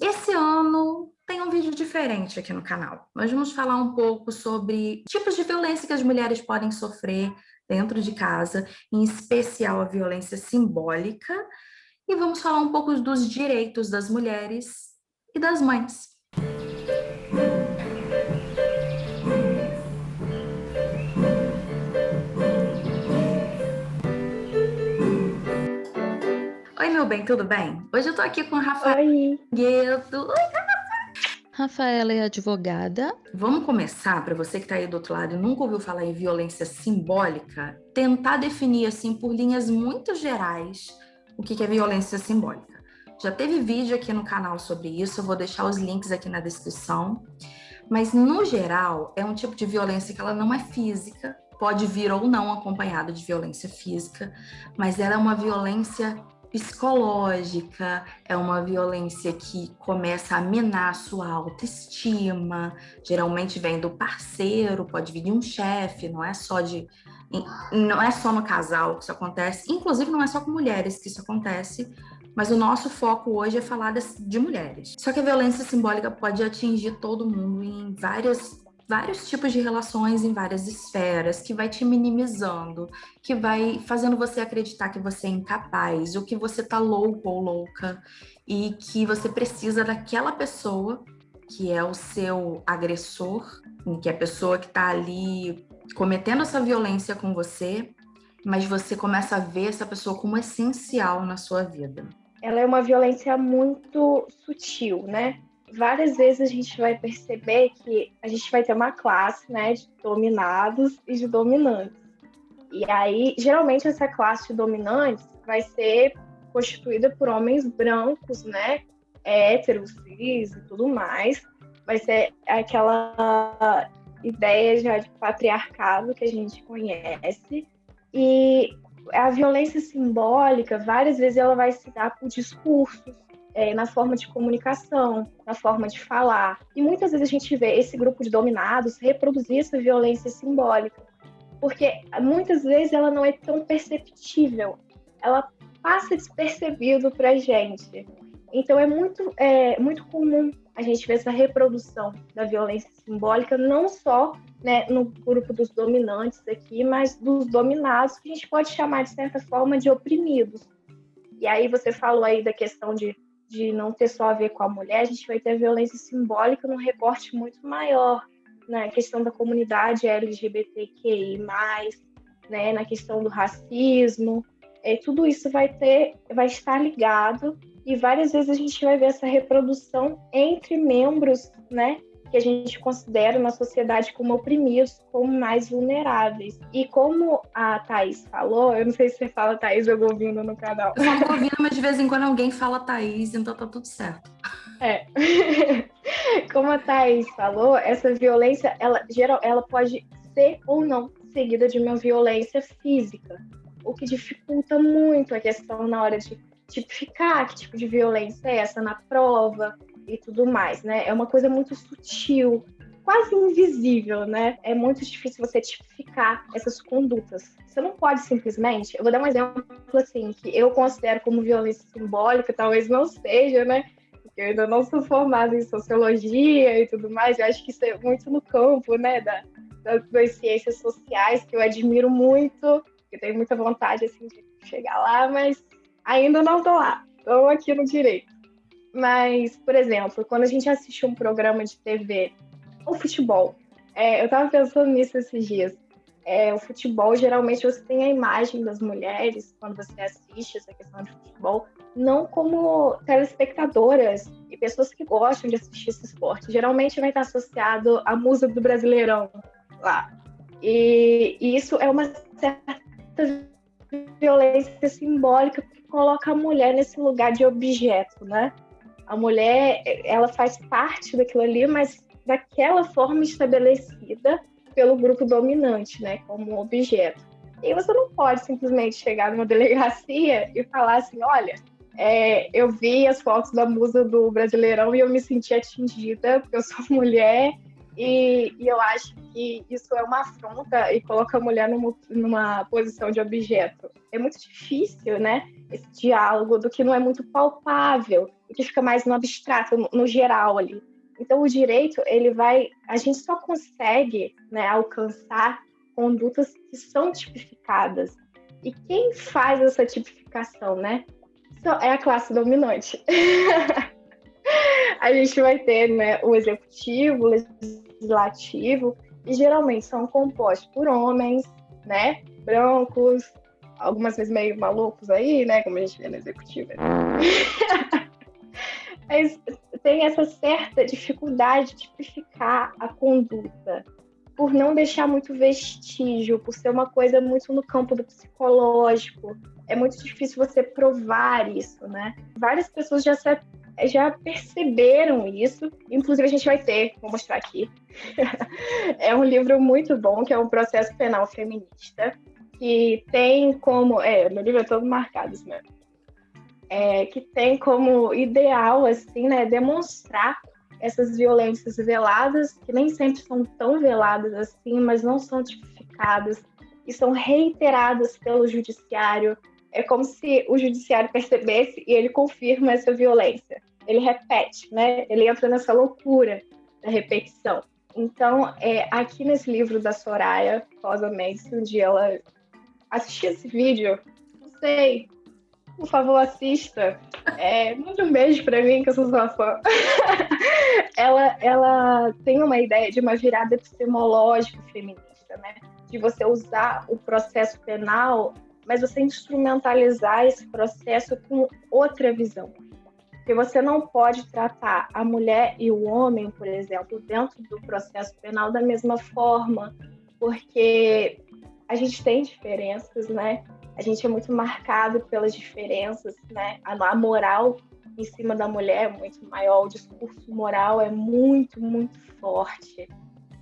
Esse ano tem um vídeo diferente aqui no canal. Nós vamos falar um pouco sobre tipos de violência que as mulheres podem sofrer dentro de casa, em especial a violência simbólica, e vamos falar um pouco dos direitos das mulheres e das mães. Oi, meu bem, tudo bem? Hoje eu tô aqui com o Rafael Oi, Guedo. Rafaela é advogada. Vamos começar, para você que está aí do outro lado e nunca ouviu falar em violência simbólica, tentar definir, assim, por linhas muito gerais, o que é violência simbólica. Já teve vídeo aqui no canal sobre isso, eu vou deixar os links aqui na descrição. Mas, no geral, é um tipo de violência que ela não é física, pode vir ou não acompanhada de violência física, mas ela é uma violência psicológica, é uma violência que começa a minar a sua autoestima, geralmente vem do parceiro, pode vir de um chefe, não é só no casal que isso acontece, inclusive não é só com mulheres que isso acontece, mas o nosso foco hoje é falar de mulheres. Só que a violência simbólica pode atingir todo mundo em vários tipos de relações, em várias esferas, que vai te minimizando, que vai fazendo você acreditar que você é incapaz, ou que você tá louco ou louca, e que você precisa daquela pessoa que é o seu agressor, que é a pessoa que tá ali cometendo essa violência com você, mas você começa a ver essa pessoa como essencial na sua vida. ela é uma violência muito sutil, né? Várias vezes a gente vai perceber que a gente vai ter uma classe, né, de dominados e de dominantes. E aí, geralmente, essa classe de dominantes vai ser constituída por homens brancos, né, héteros, cis e tudo mais. Vai ser aquela ideia já de patriarcado que a gente conhece. E a violência simbólica, várias vezes, ela vai se dar por discursos, na forma de comunicação, na forma de falar. E muitas vezes a gente vê esse grupo de dominados reproduzir essa violência simbólica, porque muitas vezes ela não é tão perceptível, ela passa despercebido para a gente. Então é muito comum a gente ver essa reprodução da violência simbólica, não só, né, no grupo dos dominantes aqui, mas dos dominados, que a gente pode chamar de certa forma de oprimidos. E aí você falou aí da questão de não ter só a ver com a mulher, a gente vai ter a violência simbólica num recorte muito maior, na questão da comunidade LGBTQI+, né, na questão do racismo, tudo isso vai estar ligado, e várias vezes a gente vai ver essa reprodução entre membros, né, que a gente considera na sociedade como oprimidos, como mais vulneráveis. E como a Thaís falou, eu não sei se você fala Thaís, eu vou ouvindo no canal. Eu só tô ouvindo, mas de vez em quando alguém fala Thaís, então tá tudo certo. Como a Thaís falou, essa violência, ela pode ser ou não seguida de uma violência física, o que dificulta muito a questão na hora de tipificar que tipo de violência é essa na prova e tudo mais, né? É uma coisa muito sutil, quase invisível, né? É muito difícil você tipificar essas condutas. Você não pode simplesmente... Eu vou dar um exemplo, assim, que eu considero como violência simbólica, talvez não seja, né? Porque eu ainda não sou formada em sociologia e tudo mais. Eu acho que isso é muito no campo, né? Das ciências sociais, que eu admiro muito, que eu tenho muita vontade, assim, de chegar lá, mas ainda não tô lá. Estou aqui no direito. Mas, por exemplo, quando a gente assiste um programa de TV, ou futebol, eu estava pensando nisso esses dias. O futebol, geralmente você tem a imagem das mulheres, quando você assiste essa questão de futebol, não como telespectadoras e pessoas que gostam de assistir esse esporte. Geralmente vai estar associado à musa do Brasileirão lá. E isso é uma certa violência simbólica que coloca a mulher nesse lugar de objeto, né? A mulher, ela faz parte daquilo ali, mas daquela forma estabelecida pelo grupo dominante, né? Como objeto. E você não pode simplesmente chegar numa delegacia e falar assim, olha, eu vi as fotos da musa do Brasileirão e eu me senti atingida porque eu sou mulher E eu acho que isso é uma afronta e coloca a mulher numa posição de objeto. É muito difícil, né? Esse diálogo do que não é muito palpável, do que fica mais no abstrato, no geral ali. Então, o direito, a gente só consegue, né, alcançar condutas que são tipificadas. E quem faz essa tipificação, né? É a classe dominante. A gente vai ter, né, o executivo, o legislativo, e geralmente são compostos por homens, né, brancos, algumas vezes meio malucos aí, né, como a gente vê no executivo. Mas tem essa certa dificuldade de tipificar a conduta, por não deixar muito vestígio, por ser uma coisa muito no campo do psicológico. É muito difícil você provar isso, né? Várias pessoas já perceberam isso. Inclusive, a gente vai ter, vou mostrar aqui. É um livro muito bom, que é um processo penal feminista, que tem como... meu livro é todo marcado, isso mesmo. Que tem como ideal, assim, né, demonstrar essas violências veladas, que nem sempre são tão veladas assim, mas não são tipificadas, e são reiteradas pelo judiciário. É como se o judiciário percebesse e ele confirma essa violência. Ele repete, né? Ele entra nessa loucura da repetição. Então, aqui nesse livro da Soraya Rosa Mendes, se um dia ela assistir esse vídeo, não sei, por favor, assista. Manda um beijo pra mim, que eu sou sua fã. Ela tem uma ideia de uma virada epistemológica feminista, né? De você usar o processo penal, mas você instrumentalizar esse processo com outra visão. Porque você não pode tratar a mulher e o homem, por exemplo, dentro do processo penal da mesma forma, porque a gente tem diferenças, né? A gente é muito marcado pelas diferenças, né? A moral em cima da mulher é muito maior, o discurso moral é muito, muito forte.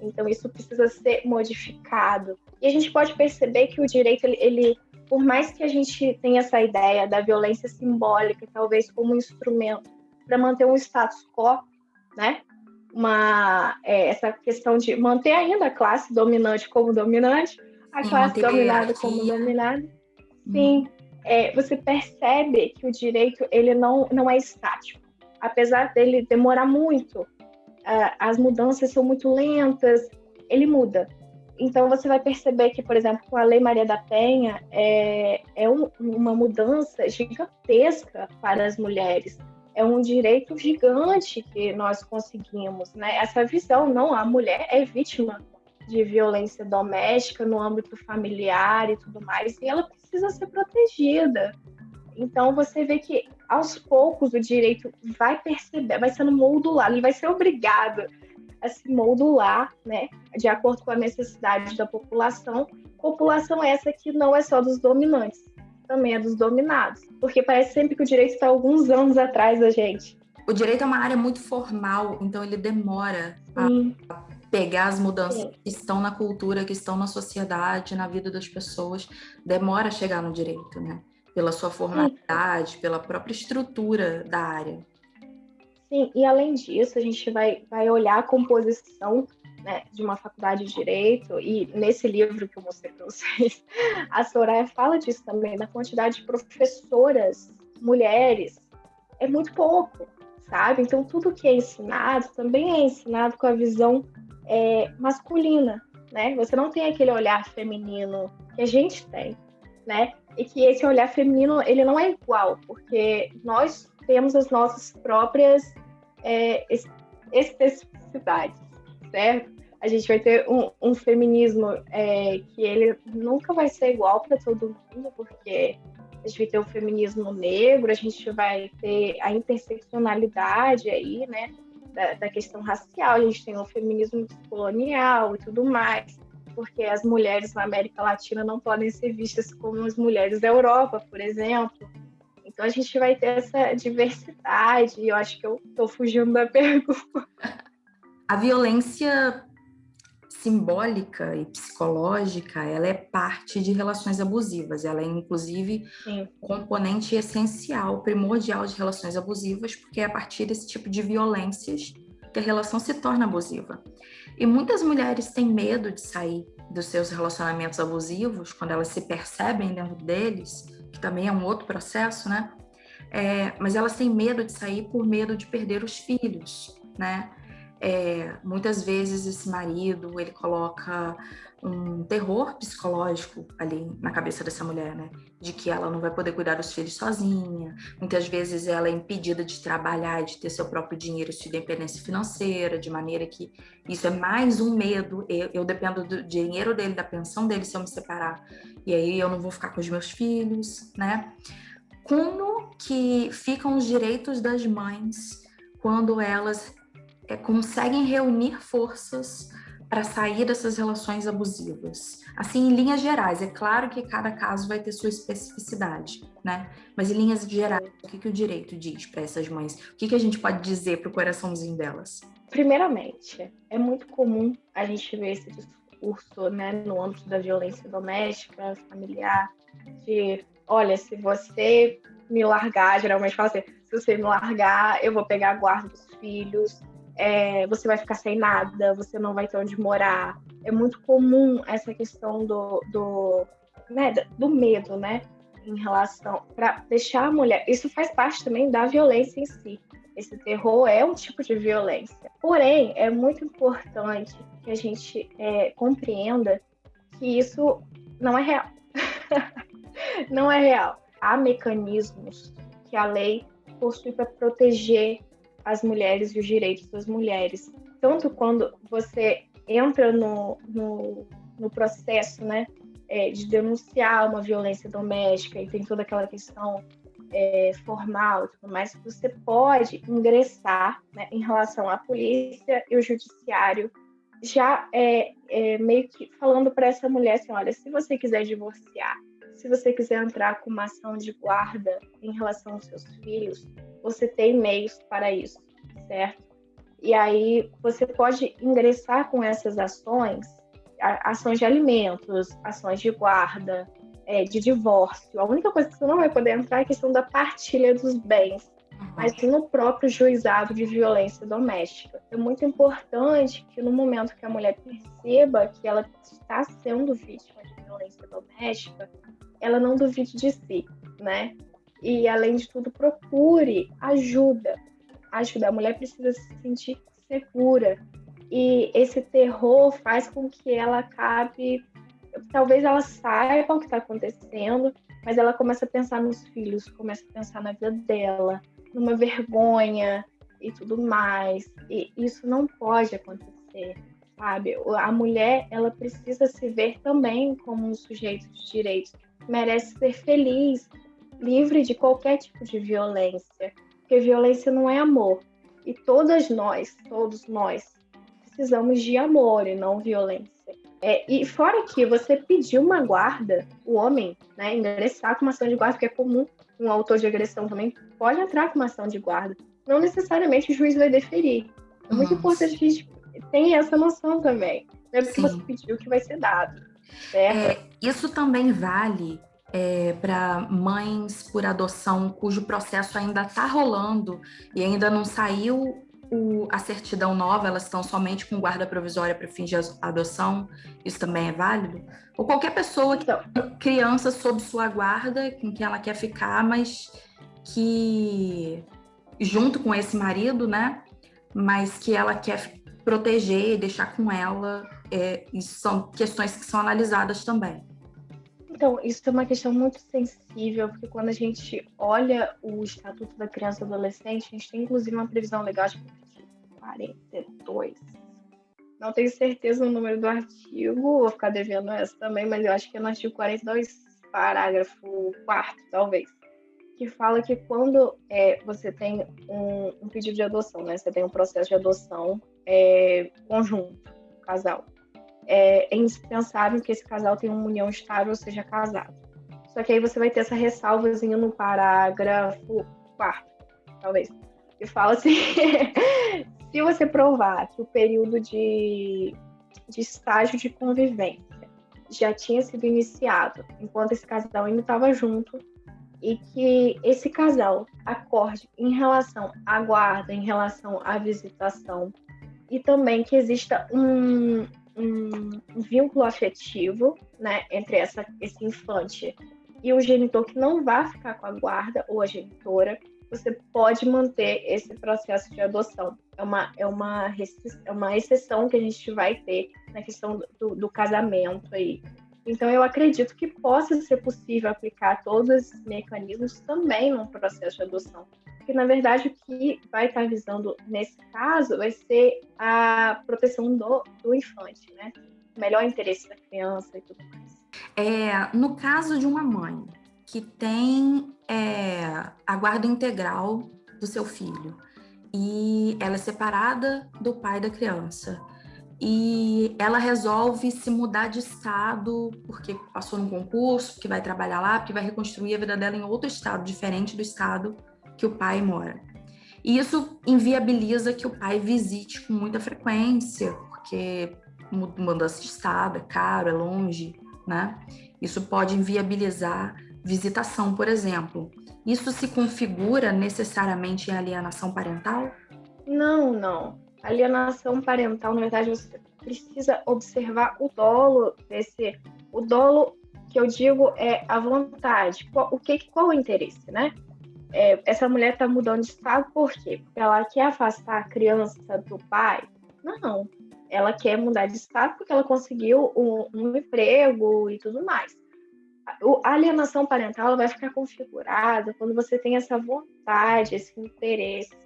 Então, isso precisa ser modificado. E a gente pode perceber que o direito, ele por mais que a gente tenha essa ideia da violência simbólica, talvez como um instrumento para manter um status quo, né? Essa questão de manter ainda a classe dominante como dominante, a classe dominada como dominada. Sim, você percebe que o direito ele não é estático. Apesar dele demorar muito, as mudanças são muito lentas, ele muda. Então, você vai perceber que, por exemplo, com a Lei Maria da Penha, uma mudança gigantesca para as mulheres. É um direito gigante que nós conseguimos, né? Essa visão, não, a mulher é vítima de violência doméstica no âmbito familiar e tudo mais, e ela precisa ser protegida. Então, você vê que, aos poucos, o direito vai sendo modulado, ele vai ser obrigado a se modular, né, de acordo com a necessidade da população. População essa que não é só dos dominantes, também é dos dominados. Porque parece sempre que o direito está alguns anos atrás da gente. O direito é uma área muito formal, então ele demora a pegar as mudanças que estão na cultura, que estão na sociedade, na vida das pessoas. Demora a chegar no direito, né? Pela sua formalidade, pela própria estrutura da área. Sim, e além disso, a gente vai olhar a composição, né, de uma faculdade de Direito, e nesse livro que eu mostrei para vocês, a Soraya fala disso também, da quantidade de professoras mulheres, é muito pouco, sabe? Então, tudo que é ensinado também é ensinado com a visão masculina, né? Você não tem aquele olhar feminino que a gente tem, né? E que esse olhar feminino, ele não é igual, porque nós temos as nossas próprias especificidades, certo? A gente vai ter um feminismo que ele nunca vai ser igual para todo mundo, porque a gente vai ter o feminismo negro, a gente vai ter a interseccionalidade aí, né, da questão racial, a gente tem o feminismo colonial e tudo mais, porque as mulheres na América Latina não podem ser vistas como as mulheres da Europa, por exemplo. Então, a gente vai ter essa diversidade, e eu acho que eu estou fugindo da pergunta. A violência simbólica e psicológica, ela é parte de relações abusivas. Ela é, inclusive, um componente essencial, primordial de relações abusivas, porque é a partir desse tipo de violências que a relação se torna abusiva. E muitas mulheres têm medo de sair dos seus relacionamentos abusivos, quando elas se percebem dentro deles, que também é um outro processo, né? Mas elas têm medo de sair por medo de perder os filhos, né? Muitas vezes esse marido, ele coloca um terror psicológico ali na cabeça dessa mulher, né? De que ela não vai poder cuidar dos filhos sozinha. Muitas vezes ela é impedida de trabalhar, de ter seu próprio dinheiro, sua independência financeira, de maneira que isso é mais um medo. Eu dependo do dinheiro dele, da pensão dele, se eu me separar. E aí eu não vou ficar com os meus filhos, né? Como que ficam os direitos das mães quando elas conseguem reunir forças para sair dessas relações abusivas? Assim, em linhas gerais, é claro que cada caso vai ter sua especificidade, né? Mas em linhas gerais, o que o direito diz para essas mães? O que a gente pode dizer para o coraçãozinho delas? Primeiramente, é muito comum a gente ver esse discurso, né, no âmbito da violência doméstica, familiar, de, olha, se você me largar, geralmente fala assim, se você me largar, eu vou pegar a guarda dos filhos, você vai ficar sem nada, você não vai ter onde morar. É muito comum essa questão do medo, né? Em relação, para deixar a mulher. Isso faz parte também da violência em si. Esse terror é um tipo de violência. Porém, é muito importante que a gente compreenda que isso não é real. Não é real. Há mecanismos que a lei possui para proteger as mulheres e os direitos das mulheres. Tanto quando você entra no processo, né, de denunciar uma violência doméstica e tem toda aquela questão formal e tudo mais, você pode ingressar, né, em relação à polícia e o judiciário, já meio que falando para essa mulher assim, olha, se você quiser divorciar, se você quiser entrar com uma ação de guarda em relação aos seus filhos, você tem meios para isso, certo? E aí você pode ingressar com essas ações de alimentos, ações de guarda, de divórcio. A única coisa que você não vai poder entrar é a questão da partilha dos bens, mas no próprio juizado de violência doméstica. É muito importante que no momento que a mulher perceba que ela está sendo vítima de violência doméstica, ela não duvide de si, né? E, além de tudo, procure ajuda. A mulher precisa se sentir segura. E esse terror faz com que ela acabe... Talvez ela saiba o que está acontecendo, mas ela começa a pensar nos filhos, começa a pensar na vida dela, numa vergonha e tudo mais. E isso não pode acontecer, sabe? A mulher, ela precisa se ver também como um sujeito de direitos. Merece ser feliz, livre de qualquer tipo de violência, porque violência não é amor. E todos nós precisamos de amor e não violência. E fora que você pedir uma guarda, o homem, né, ingressar com uma ação de guarda, porque é comum, um autor de agressão também pode entrar com uma ação de guarda. Não necessariamente o juiz vai deferir. É muito importante que a gente tenha essa noção também. Não é porque você pediu que vai ser dado. Certo? Isso também vale para mães por adoção cujo processo ainda está rolando e ainda não saiu a certidão nova, elas estão somente com guarda provisória para fins de adoção. Isso também é válido? Ou qualquer pessoa que tem criança sob sua guarda, com quem ela quer ficar, mas que junto com esse marido, né? Mas que ela quer proteger e deixar com ela. Isso são questões que são analisadas também. Então, isso é uma questão muito sensível, porque quando a gente olha o Estatuto da Criança e Adolescente, a gente tem inclusive uma previsão legal de 42. Não tenho certeza do número do artigo, vou ficar devendo essa também, mas eu acho que é no artigo 42, parágrafo 4º, talvez, que fala que quando você tem um pedido de adoção, né? Você tem um processo de adoção conjunto, casal. É indispensável que esse casal tenha uma união estável, ou seja, casado. Só que aí você vai ter essa ressalvazinha no parágrafo 4º, talvez, que fala assim, se você provar que o período de estágio de convivência já tinha sido iniciado enquanto esse casal ainda estava junto e que esse casal acorde em relação à guarda, em relação à visitação, e também que exista um vínculo afetivo, né, entre esse infante e o genitor que não vai ficar com a guarda ou a genitora, você pode manter esse processo de adoção. É uma exceção que a gente vai ter na questão do casamento aí. Então, eu acredito que possa ser possível aplicar todos esses mecanismos também no processo de adoção. Porque, na verdade, o que vai estar visando nesse caso vai ser a proteção do infante, né? O melhor interesse da criança e tudo mais. No caso de uma mãe que tem a guarda integral do seu filho e ela é separada do pai da criança e ela resolve se mudar de estado porque passou num concurso, porque vai trabalhar lá, porque vai reconstruir a vida dela em outro estado, diferente do estado que o pai mora. E isso inviabiliza que o pai visite com muita frequência, porque mudança de estado é caro, é longe, né? Isso pode inviabilizar visitação, por exemplo. Isso se configura necessariamente em alienação parental? Não. Alienação parental, na verdade, você precisa observar o dolo O dolo que eu digo é a vontade. Qual o interesse, né? Essa mulher está mudando de estado por quê? Porque ela quer afastar a criança do pai? Não. Ela quer mudar de estado porque ela conseguiu um emprego e tudo mais. A alienação parental ela vai ficar configurada quando você tem essa vontade, esse interesse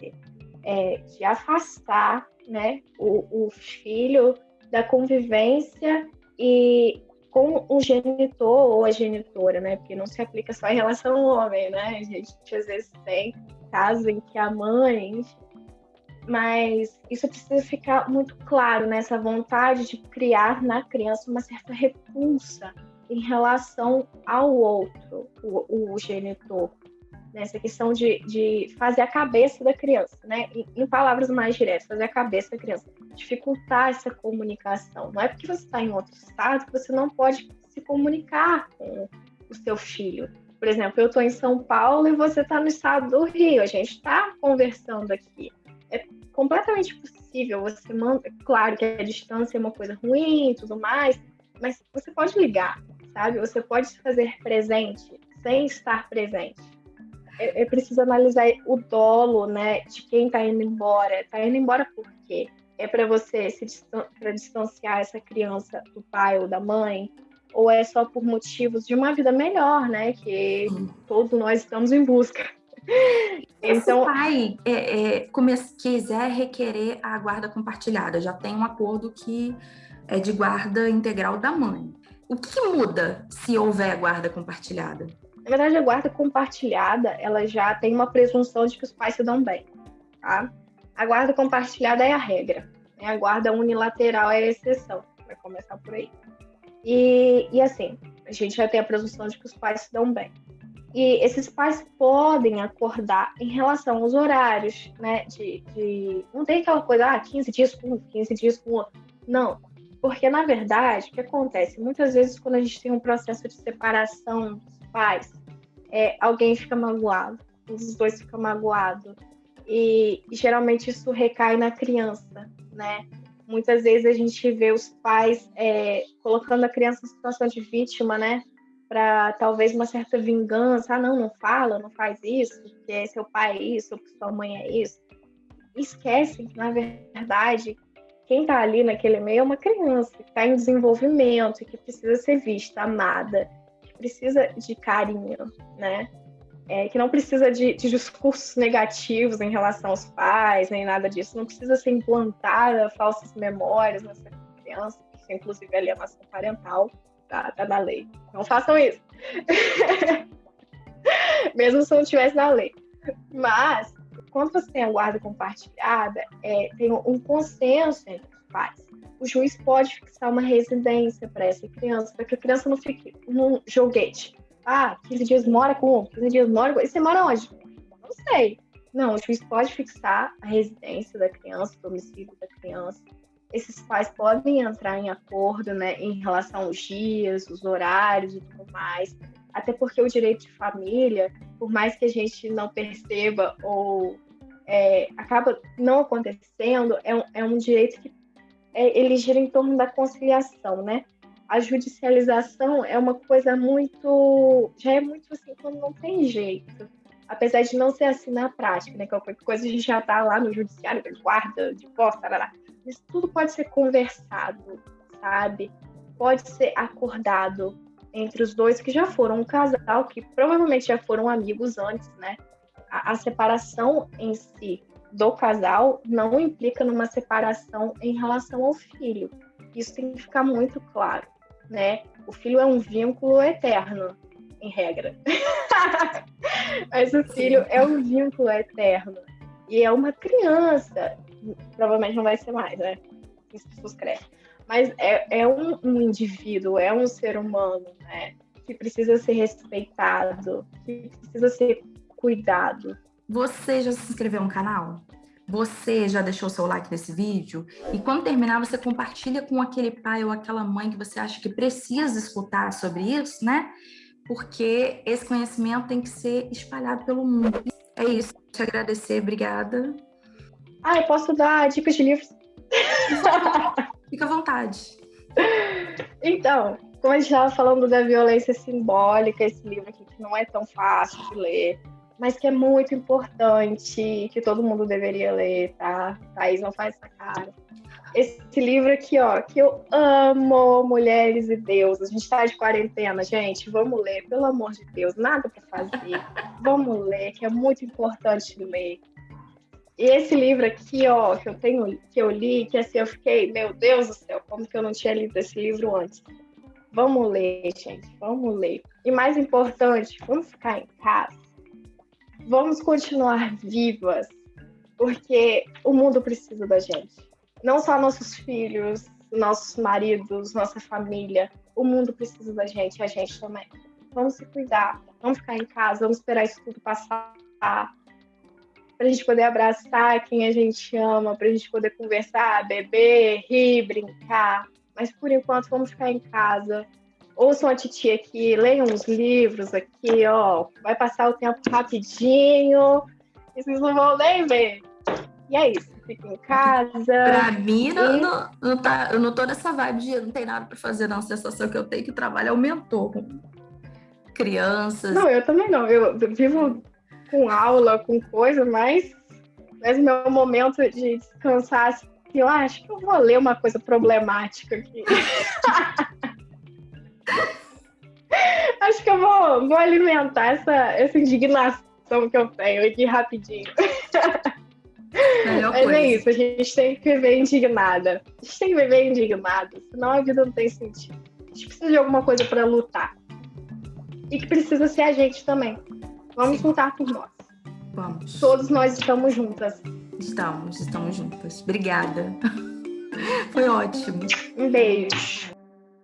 de afastar, né, o filho da convivência e com o genitor ou a genitora, né, porque não se aplica só em relação ao homem, né, a gente às vezes tem casos em que a mãe, mas isso precisa ficar muito claro, né, essa vontade de criar na criança uma certa repulsa em relação ao outro, o genitor. Nessa questão de fazer a cabeça da criança, né? Em palavras mais diretas, fazer a cabeça da criança. Dificultar essa comunicação. Não é porque você está em outro estado que você não pode se comunicar com o seu filho. Por exemplo, eu estou em São Paulo e você está no estado do Rio. A gente está conversando aqui. É completamente possível. Você manda... Claro que a distância é uma coisa ruim e tudo mais, mas você pode ligar, sabe? Você pode se fazer presente sem estar presente. É preciso analisar o dolo, né, de quem está indo embora. Está indo embora por quê? É para você para distanciar essa criança do pai ou da mãe? Ou é só por motivos de uma vida melhor, né? Que todos nós estamos em busca. Então, se o pai quiser requerer a guarda compartilhada, já tem um acordo que é de guarda integral da mãe. O que muda se houver guarda compartilhada? Na verdade, a guarda compartilhada, ela já tem uma presunção de que os pais se dão bem, tá? A guarda compartilhada é a regra, né? A guarda unilateral é a exceção, vai começar por aí. E assim, a gente já tem a presunção de que os pais se dão bem. E esses pais podem acordar em relação aos horários, né? Não tem aquela coisa, 15 dias com um, 15 dias com outro. Não, porque na verdade, o que acontece? Muitas vezes quando a gente tem um processo de separação dos pais, alguém fica magoado, um dos dois fica magoado. E geralmente isso recai na criança, né? Muitas vezes a gente vê os pais colocando a criança em situação de vítima, né? Para talvez uma certa vingança. Não fala, não faz isso, porque seu pai é isso, porque sua mãe é isso. Esquecem que, na verdade, quem está ali naquele meio é uma criança que está em desenvolvimento, que precisa ser vista, amada, que precisa de carinho, né? Que não precisa de discursos negativos em relação aos pais, nem nada disso. Não precisa ser implantada falsas memórias nessa criança, que inclusive é alienação parental, tá na lei. Não façam isso. Mesmo se não tivesse na lei. Mas, quando você tem a guarda compartilhada, tem um consenso entre os pais. O juiz pode fixar uma residência para essa criança, para que a criança não fique num joguete. 15 dias mora com um, 15 dias mora com... E você mora onde? Não sei. Não, o juiz pode fixar a residência da criança, o domicílio da criança. Esses pais podem entrar em acordo, né, em relação aos dias, os horários e tudo mais. Até porque o direito de família, por mais que a gente não perceba ou acaba não acontecendo, é um direito que ele gira em torno da conciliação, né? A judicialização é uma coisa já é muito assim, quando não tem jeito. Apesar de não ser assim na prática, né? Qualquer coisa a gente já tá lá no judiciário, guarda, de posse, tarará. Isso tudo pode ser conversado, sabe? Pode ser acordado entre os dois que já foram um casal, que provavelmente já foram amigos antes, né? A separação em si do casal não implica numa separação em relação ao filho. Isso tem que ficar muito claro, né? O filho é um vínculo eterno, em regra. Mas o filho é um vínculo eterno. E é uma criança. Provavelmente não vai ser mais, né? As pessoas crescem. Mas é um indivíduo, é um ser humano, né? Que precisa ser respeitado, que precisa ser cuidado. Você já se inscreveu no canal? Você já deixou seu like nesse vídeo? E quando terminar, você compartilha com aquele pai ou aquela mãe que você acha que precisa escutar sobre isso, né? Porque esse conhecimento tem que ser espalhado pelo mundo. É isso. Te agradecer, obrigada. Eu posso dar dicas de livros? Fica à vontade. Então, como a gente estava falando da violência simbólica, esse livro aqui que não é tão fácil de ler, mas que é muito importante, que todo mundo deveria ler, tá? Thaís, não faz essa cara. Esse livro aqui, ó, que eu amo, Mulheres e Deus. A gente tá de quarentena, gente, vamos ler, pelo amor de Deus, nada para fazer. Vamos ler, que é muito importante ler. E esse livro aqui, ó, que eu li, que assim, eu fiquei, meu Deus do céu, como que eu não tinha lido esse livro antes? Vamos ler, gente, vamos ler. E mais importante, vamos ficar em casa. Vamos continuar vivas, porque o mundo precisa da gente. Não só nossos filhos, nossos maridos, nossa família. O mundo precisa da gente e a gente também. Vamos se cuidar, vamos ficar em casa, vamos esperar isso tudo passar. Pra gente poder abraçar quem a gente ama, pra gente poder conversar, beber, rir, brincar. Mas por enquanto vamos ficar em casa. Ouçam a titia aqui, leiam uns livros aqui, ó. Vai passar o tempo rapidinho. E vocês não vão nem ver. E é isso, fica em casa. Pra mim, eu não tô nessa vibe de não tem nada pra fazer, não. A sensação que eu tenho que o trabalho aumentou com crianças. Não, eu também não. Eu vivo com aula, com coisa, mas meu momento de descansar, assim, eu acho que eu vou ler uma coisa problemática aqui. Acho que eu vou alimentar essa indignação que eu tenho aqui rapidinho. Mas é isso, a gente tem que viver indignada. A gente tem que viver indignada, senão a vida não tem sentido. A gente precisa de alguma coisa para lutar. E que precisa ser a gente também. Vamos lutar por nós. Vamos. Todos nós estamos juntas. Estamos juntas. Obrigada. Foi ótimo. Um beijo.